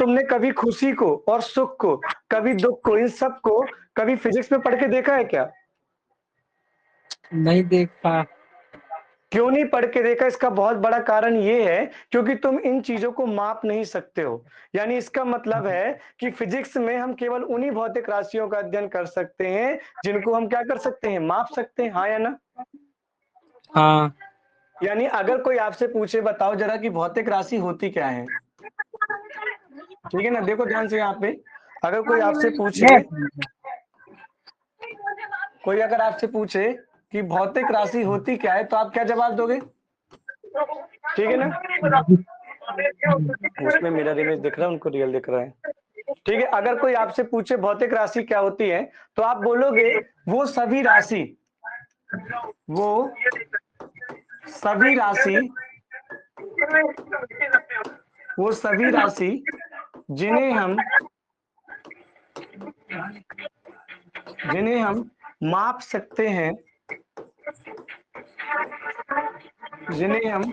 तुमने कभी खुशी को और सुख को, कभी दुःख को, इन सब को कभी फिजिक्स में पढ़ के देखा है क्या? नहीं देखा। क्यों नहीं पढ़ के देखा? इसका बहुत बड़ा कारण ये है क्योंकि तुम इन चीजों को माप नहीं सकते हो। यानी इसका मतलब है कि फिजिक्स में हम केवल उन्हीं भौतिक राशियों का अध्ययन कर सकते हैं जिनको हम क्या कर सकते हैं, माप सकते हैं। हाँ या ना? हाँ। यानी अगर कोई आपसे पूछे बताओ जरा कि भौतिक राशि होती क्या है, ठीक है ना, देखो ध्यान से यहाँ पे, अगर कोई आपसे पूछे, कोई अगर आपसे पूछे कि भौतिक राशि होती क्या है तो आप क्या जवाब दोगे? ठीक है ना? उसमें मेरा इमेज दिख रहा है, उनको रियल दिख रहा है। ठीक है, अगर कोई आपसे पूछे भौतिक राशि क्या होती है तो आप बोलोगे वो सभी राशि, वो सभी राशि, वो सभी राशि जिन्हें हम माप सकते हैं, जिन्हें हम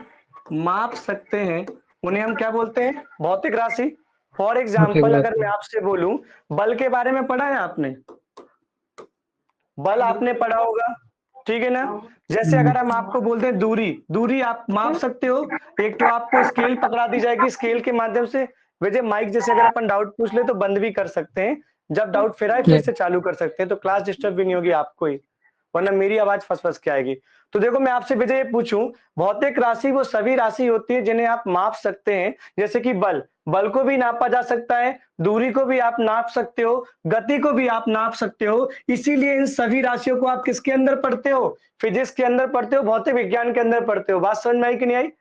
माप सकते हैं उन्हें हम क्या बोलते हैं, भौतिक राशि। फॉर एग्जाम्पल अगर मैं आपसे बोलूं, बल के बारे में पढ़ा है आपने? बल आपने पढ़ा होगा, ठीक है ना? जैसे अगर हम आपको बोलते हैं दूरी, दूरी आप माप सकते हो। एक तो आपको स्केल पकड़ा दी जाएगी, स्केल के माध्यम से वैसे माइक जैसे अगर अपन डाउट पूछ ले तो बंद भी कर सकते हैं, जब डाउट फिर आए फिर से चालू कर सकते हैं, तो क्लास डिस्टर्ब भी नहीं होगी आपको ही, वरना मेरी आवाज फंस फंस के आएगी। तो देखो मैं आपसे विजय ये पूछूं, भौतिक राशि वो सभी राशि होती है जिन्हें आप माप सकते हैं, जैसे कि बल, बल को भी नापा जा सकता है, दूरी को भी आप नाप सकते हो, गति को भी आप नाप सकते हो। इसीलिए इन सभी राशियों को आप किसके अंदर पढ़ते हो, फिजिक्स के अंदर पढ़ते हो, भौतिक विज्ञान के अंदर पढ़ते हो। बात समझ में आई कि नहीं आई?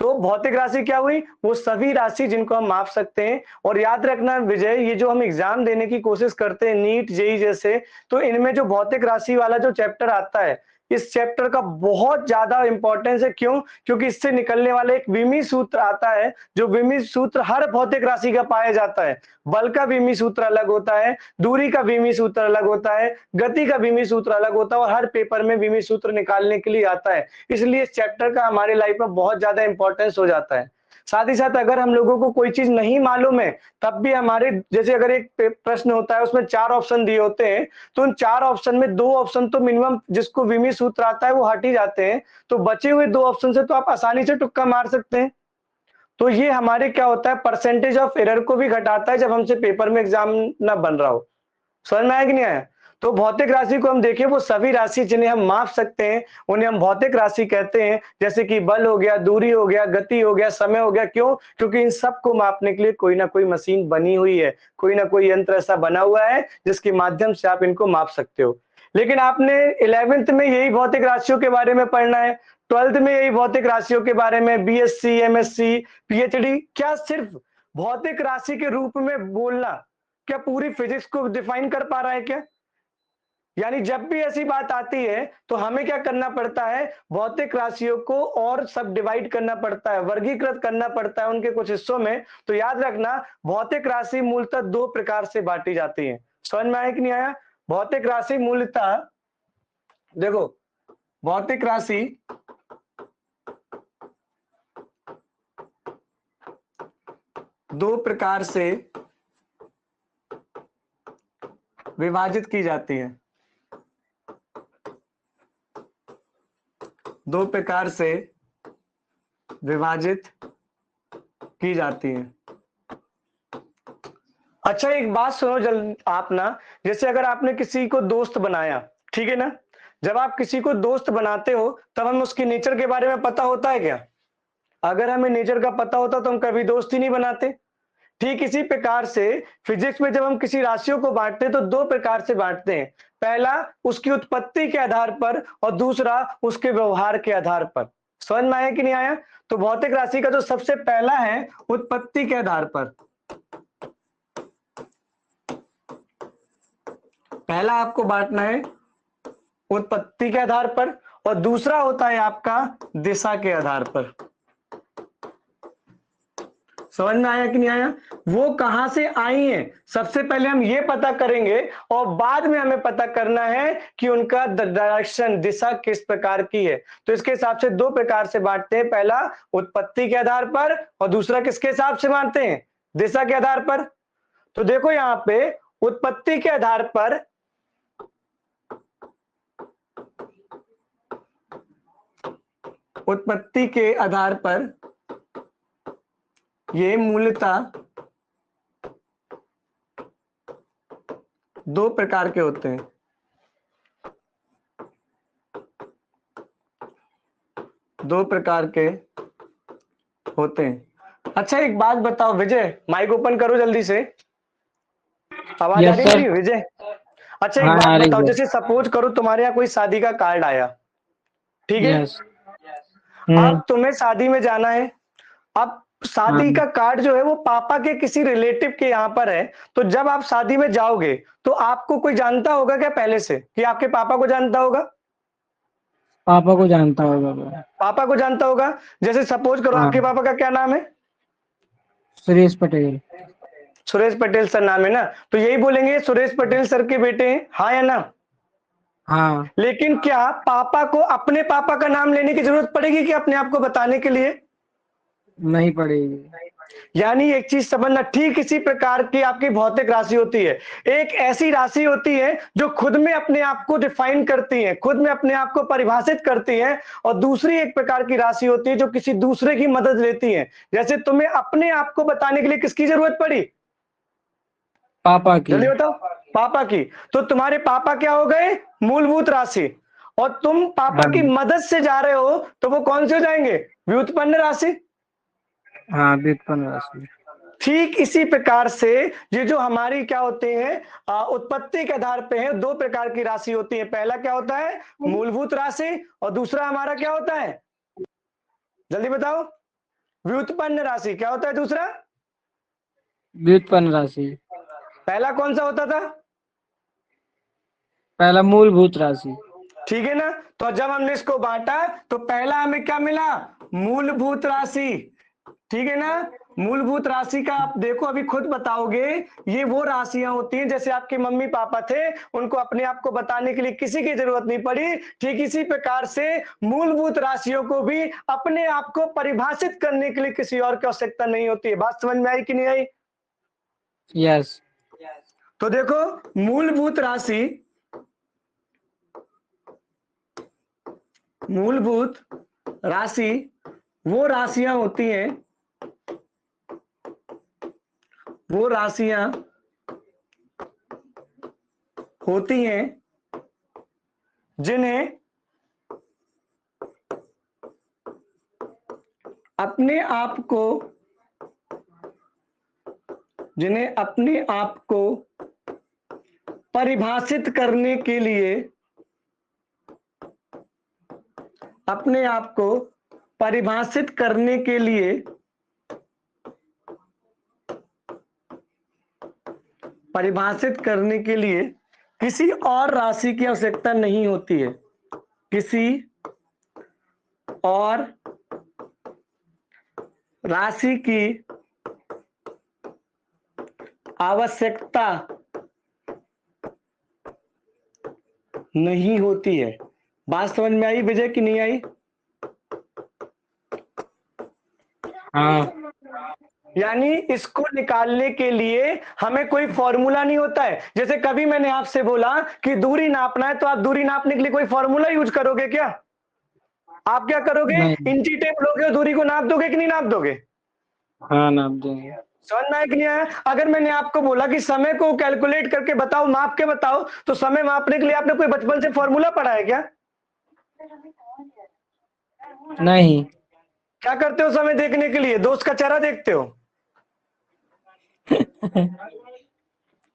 तो भौतिक राशि क्या हुई, वो सभी राशि जिनको हम माप सकते हैं। और याद रखना विजय, ये जो हम एग्जाम देने की कोशिश करते हैं नीट जेई जैसे, तो इनमें जो भौतिक राशि वाला जो चैप्टर आता है, इस चैप्टर का बहुत ज्यादा इंपॉर्टेंस है। क्यों? क्योंकि इससे निकलने वाला एक विमी सूत्र आता है, जो विमी सूत्र हर भौतिक राशि का पाया जाता है। बल का विमी सूत्र अलग होता है, दूरी का विमी सूत्र अलग होता है, गति का विमी सूत्र अलग होता है, और हर पेपर में विमी सूत्र निकालने के लिए आता है। इसलिए इस चैप्टर का हमारे लाइफ में बहुत ज्यादा इंपॉर्टेंस हो जाता है। साथ ही साथ अगर हम लोगों को कोई चीज नहीं मालूम है, तब भी हमारे जैसे अगर एक प्रश्न होता है उसमें 4 ऑप्शन दिए होते हैं, तो उन 4 ऑप्शन में 2 ऑप्शन तो मिनिमम जिसको विमी सूत्र आता है वो हट ही जाते हैं, तो बचे हुए 2 ऑप्शन से तो आप आसानी से तुक्का मार सकते हैं। तो ये हमारे क्या होता है, परसेंटेज ऑफ एरर को भी घटाता है जब हमसे पेपर में एग्जाम ना बन रहा हो। समझ में आया कि नहीं आया? तो भौतिक राशि को हम देखें, वो सभी राशि जिन्हें हम माप सकते हैं उन्हें हम भौतिक राशि कहते हैं, जैसे कि बल हो गया, दूरी हो गया, गति हो गया, समय हो गया। क्यों? क्योंकि इन सब को मापने के लिए कोई ना कोई मशीन बनी हुई है, कोई ना कोई यंत्र ऐसा बना हुआ है जिसके माध्यम से आप इनको माप सकते हो। लेकिन आपने 11th में यही भौतिक राशियों के बारे में पढ़ना है, 12th में यही भौतिक राशियों के बारे में, बीएससी, एमएससी, पीएचडी, क्या सिर्फ भौतिक राशि के रूप में बोलना क्या पूरी फिजिक्स को डिफाइन कर पा रहा है क्या? यानी जब भी ऐसी बात आती है तो हमें क्या करना पड़ता है, भौतिक राशियों को और सब डिवाइड करना पड़ता है, वर्गीकृत करना पड़ता है उनके कुछ हिस्सों में। तो याद रखना, भौतिक राशि मूलतः 2 प्रकार से बांटी जाती है। समझ में आया कि नहीं आया? भौतिक राशि मूलतः, देखो, भौतिक राशि दो प्रकार से विभाजित की जाती है, 2 प्रकार से विभाजित की जाती है। अच्छा एक बात सुनो जल्द आप ना, जैसे अगर आपने किसी को दोस्त बनाया, ठीक है ना, जब आप किसी को दोस्त बनाते हो तब हमें उसकी नेचर के बारे में पता होता है क्या? अगर हमें नेचर का पता होता तो हम कभी दोस्त ही नहीं बनाते। ठीक इसी प्रकार से फिजिक्स में जब हम किसी राशियों को बांटते हैं तो 2 प्रकार से बांटते हैं, पहला उसकी उत्पत्ति के आधार पर और दूसरा उसके व्यवहार के आधार पर। समझ में आया कि नहीं आया? तो भौतिक राशि का जो सबसे पहला है, उत्पत्ति के आधार पर, पहला आपको बांटना है उत्पत्ति के आधार पर, और दूसरा होता है आपका दिशा के आधार पर। समझ में आया कि नहीं आया? वो कहां से आई हैं, सबसे पहले हम ये पता करेंगे और बाद में हमें पता करना है कि उनका डायरेक्शन, दिशा किस प्रकार की है। तो इसके हिसाब से 2 प्रकार से बांटते हैं, पहला उत्पत्ति के आधार पर और दूसरा किसके हिसाब से बांटते हैं, दिशा के आधार पर। तो देखो यहां पे उत्पत्ति के आधार पर ये मूलतः दो प्रकार के होते हैं। दो प्रकार के होते हैं। अच्छा एक बात बताओ विजय, माइक ओपन करो जल्दी से, आवाज आ यस रही सर। मेरी विजय? अच्छा एक हाँ बात आ रही बताओ, सर। जैसे सपोज करो तुम्हारे यहाँ कोई शादी का कार्ड आया, ठीक है? यस। अब तुम्हें शादी में जाना है। अब हाँ शादी का कार्ड जो है वो पापा के किसी रिलेटिव के यहाँ पर है, तो जब आप शादी में जाओगे तो आपको कोई जानता होगा क्या पहले से कि आपके पापा को जानता होगा? पापा को जानता होगा वो। पापा को जानता होगा। जैसे सपोज करो हाँ आपके पापा का क्या नाम है? सुरेश पटेल। सुरेश पटेल सर नाम है ना, तो यही बोलेंगे सुरेश पटेल सर के बेटे हैं, हाँ या ना? हाँ लेकिन क्या पापा को अपने पापा का नाम लेने की जरूरत पड़ेगी कि अपने आप को बताने के लिए? नहीं पड़ेगी। यानी एक चीज समझना, ठीक इसी प्रकार की आपकी भौतिक राशि होती है। एक ऐसी राशि होती है जो खुद में अपने आप को डिफाइन करती है, खुद में अपने आप को परिभाषित करती है, और दूसरी एक प्रकार की राशि होती है जो किसी दूसरे की मदद लेती है। जैसे तुम्हें अपने आप को बताने के लिए किसकी जरूरत पड़ी? पापा की। जल्दी बताओ। पापा की। तो तुम्हारे पापा क्या हो गए? मूलभूत राशि। और तुम पापा हाँ की मदद से जा रहे हो तो वो कौन से हो जाएंगे? व्युत्पन्न राशि। हाँ व्युत्पन्न राशि। ठीक इसी प्रकार से ये जो हमारी क्या होते हैं, उत्पत्ति के आधार पे है, दो प्रकार की राशि होती है। पहला क्या होता है? मूलभूत राशि, और दूसरा हमारा क्या होता है? जल्दी बताओ। व्युत्पन्न राशि। क्या होता है दूसरा? व्युत्पन्न राशि। पहला कौन सा होता था? पहला मूलभूत राशि। ठीक है ना? तो जब हमने इसको बांटा तो पहला हमें क्या मिला? मूलभूत राशि। ठीक है ना? मूलभूत राशि का आप देखो अभी खुद बताओगे, ये वो राशियां होती हैं जैसे आपके मम्मी पापा थे, उनको अपने आप को बताने के लिए किसी की जरूरत नहीं पड़ी। ठीक इसी प्रकार से मूलभूत राशियों को भी अपने आप को परिभाषित करने के लिए किसी और की आवश्यकता नहीं होती है। बात समझ में आई कि नहीं आई? यस। तो देखो मूलभूत राशि, मूलभूत राशि वो राशियां होती हैं, वो राशियां होती हैं जिन्हें अपने आप को, जिन्हें अपने आप को परिभाषित करने के लिए, अपने आप को परिभाषित करने के लिए, परिभाषित करने के लिए किसी और राशि की आवश्यकता नहीं होती है। किसी और राशि की आवश्यकता नहीं होती है। बात समझ में आई विजय कि नहीं आई? हाँ यानी इसको निकालने के लिए हमें कोई फॉर्मूला नहीं होता है। जैसे कभी मैंने आपसे बोला कि दूरी नापना है, तो आप दूरी नापने के लिए कोई फॉर्मूला यूज करोगे क्या? आप क्या करोगे? नहीं। इंची टेप लोगे और दूरी को नाप दोगे कि नहीं नाप दोगे? हाँ नाप देंगे। समझ में आया कि नहीं आया? अगर मैंने आपको बोला कि समय को कैलकुलेट करके बताओ, माप के बताओ, तो समय मापने के लिए आपने कोई बचपन से फॉर्मूला पढ़ा है क्या? नहीं। क्या करते हो समय देखने के लिए? दोस्त का चेहरा देखते हो?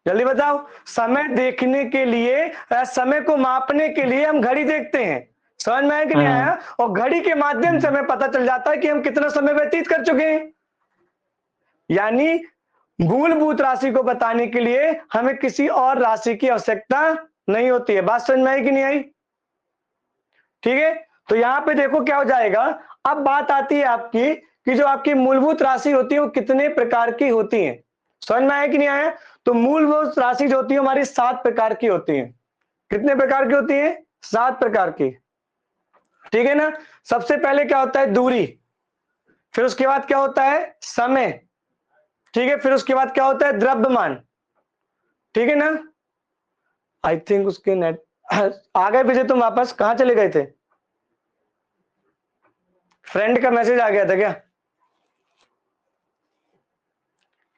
जल्दी बताओ। समय देखने के लिए, समय को मापने के लिए हम घड़ी देखते हैं। समझ में आया कि नहीं आया? और घड़ी के माध्यम से हमें पता चल जाता है कि हम कितना समय व्यतीत कर चुके हैं। यानी मूलभूत राशि को बताने के लिए हमें किसी और राशि की आवश्यकता नहीं होती है। बात समझ में आई कि नहीं आई? ठीक है, तो यहां पे देखो क्या हो जाएगा। अब बात आती है आपकी कि जो आपकी मूलभूत राशि होती है वो कितने प्रकार की होती है। समझ में आया कि नहीं आया? तो मूलभूत राशि जो होती है हमारी 7 प्रकार की होती है। कितने प्रकार की होती है? 7 प्रकार की। ठीक है ना? सबसे पहले क्या होता है? दूरी। फिर उसके बाद क्या होता है? समय। ठीक है, फिर उसके बाद क्या होता है, द्रव्यमान, ठीक है ना। आई थिंक उसके नेट आ गए विजय, तुम वापस कहाँ चले गए थे? फ्रेंड का मैसेज आ गया था क्या?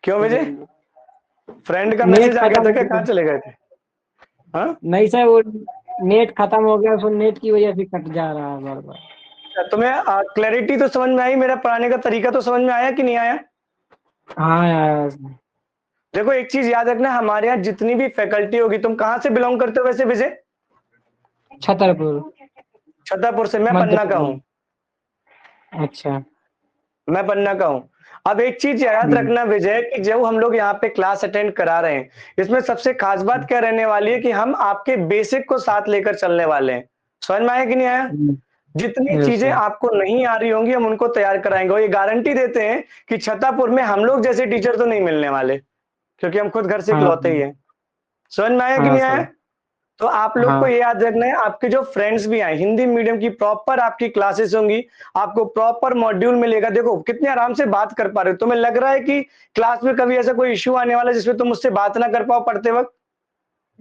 क्यों विजय, फ्रेंड का नेट मैसेज आ गया खत्म था हो क्या, गया। कहाँ चले गए थे? हाँ, नहीं सर, वो नेट खत्म हो गया, सो नेट की वजह से कट जा रहा है बार बार। तुम्हें क्लैरिटी तो समझ में आई, मेरा पढ़ाने का तरीका तो समझ में आया कि नहीं आया? हाँ यार। देखो एक चीज याद रखना, हमारे यहाँ जितनी भी फैकल्टी होगी, तुम कहाँ से बिलोंग करते हो वैसे विजय? छतरपुर, छतरपुर से, मैं मध्य पन्ना का हूँ। प्रदेश। अच्छा। मैं पन्ना का हूँ। अब एक चीज याद रखना विजय, कि जब हम लोग यहाँ पे क्लास अटेंड करा रहे हैं, इसमें सबसे खास बात क्या रहने वाली है कि हम आपके बेसिक को साथ लेकर चलने वाले हैं। समझ में आया कि नहीं आया? जितनी यस चीजें सर। आपको नहीं आ रही होंगी हम उनको तैयार कराएंगे, और ये गारंटी देते हैं कि छतरपुर में हम लोग जैसे टीचर तो नहीं मिलने वाले, क्योंकि हम खुद घर से हाँ इकलौते ही हैं। समझ में आया कि हाँ नहीं सर। आया? तो आप लोग को हाँ ये याद रखना है, आपके जो फ्रेंड्स भी आए, हिंदी मीडियम की प्रॉपर आपकी क्लासेस होंगी, आपको प्रॉपर मॉड्यूल मिलेगा। देखो कितने आराम से बात कर पा रहे हो, तुम्हें लग रहा है कि क्लास में कभी ऐसा कोई इश्यू आने वाला है जिसमें तुम मुझसे बात ना कर पाओ पढ़ते वक्त?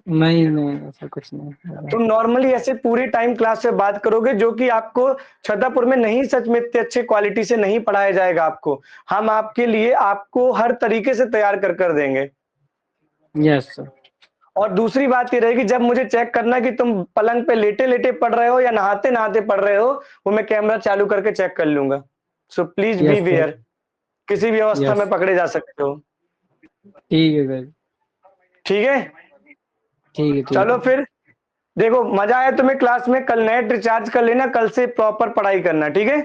नहीं नहीं, ऐसा कुछ नहीं। तुम नॉर्मली ऐसे पूरे टाइम क्लास से बात करोगे, जो कि आपको छतरपुर में नहीं, सच में इतने अच्छे क्वालिटी से नहीं पढ़ाया जाएगा आपको। हम आपके लिए आपको हर तरीके से तैयार कर कर देंगे। Yes sir. और दूसरी बात ये रहेगी, जब मुझे चेक करना कि तुम पलंग पे लेटे-लेटे पढ़ रहे हो या नहाते-नहाते पढ़ रहे हो, वो मैं कैमरा चालू करके चेक कर लूँगा। So please be yes sir. Where, किसी भी अवस्था यस। में पकड़े जा सकते हो। ठीक है सर। ठीक है? ठीक है ठीक चलो है। फिर, देखो मज़ा आया तुम्हें क्लास में, कल नेट रिचार्ज कर लेना, कल से प्रॉपर पढ़ाई करना, ठीक है?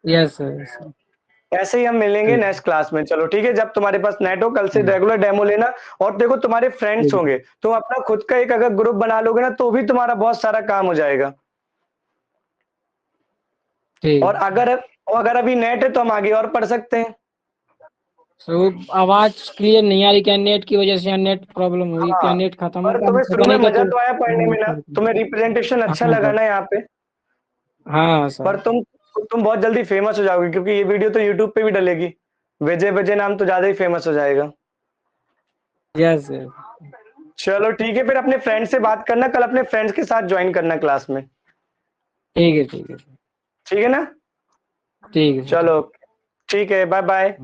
Yes sir, yes sir. ऐसे ही हम मिलेंगे ठीक नेक्स्ट क्लास में, चलो ठीक है? जब तुम्हारे पास नेट हो, कल से है। रेगुलर डेमो लेना। और देखो तुम्हारे फ्रेंड्स ठीक होंगे, तुम अपना खुद का एक अगर ग्रुप बना लोगे ना, तो भी तुम्हारा बहुत सारा काम हो जाएगा। ठीक और है। अगर अभी नेट है तो हम आगे और पढ़ सकते हैं। तो आवाज क्लियर नहीं आ रही क्या? नेट की वजह से यहाँ नेट प्रॉब्लम हुई क्या? हाँ, नेट खत्म पर होगा, तुम्हें पता शुरू में नहीं क्या मजा तो। तो आया पढ़ने में ना? तुम्हें रिप्रेजेंटेशन अच्छा हाँ लगा सर। ना यहाँ पे? हाँ पर सर। तुम बहुत जल्दी फेमस हो जाओगे, क्योंकि ये वीडियो तो यूट्यूब पे भी डलेगी। विजय विजय नाम तो ज्यादा ही फेमस हो जाएगा। Yes sir. चलो ठीक है, फिर अपने फ्रेंड से बात करना, कल अपने फ्रेंड्स के साथ ज्वाइन करना क्लास में। ठीक है ठीक है। ठीक है ना? ठीक है सर। चलो ठीक है, बाय बाय।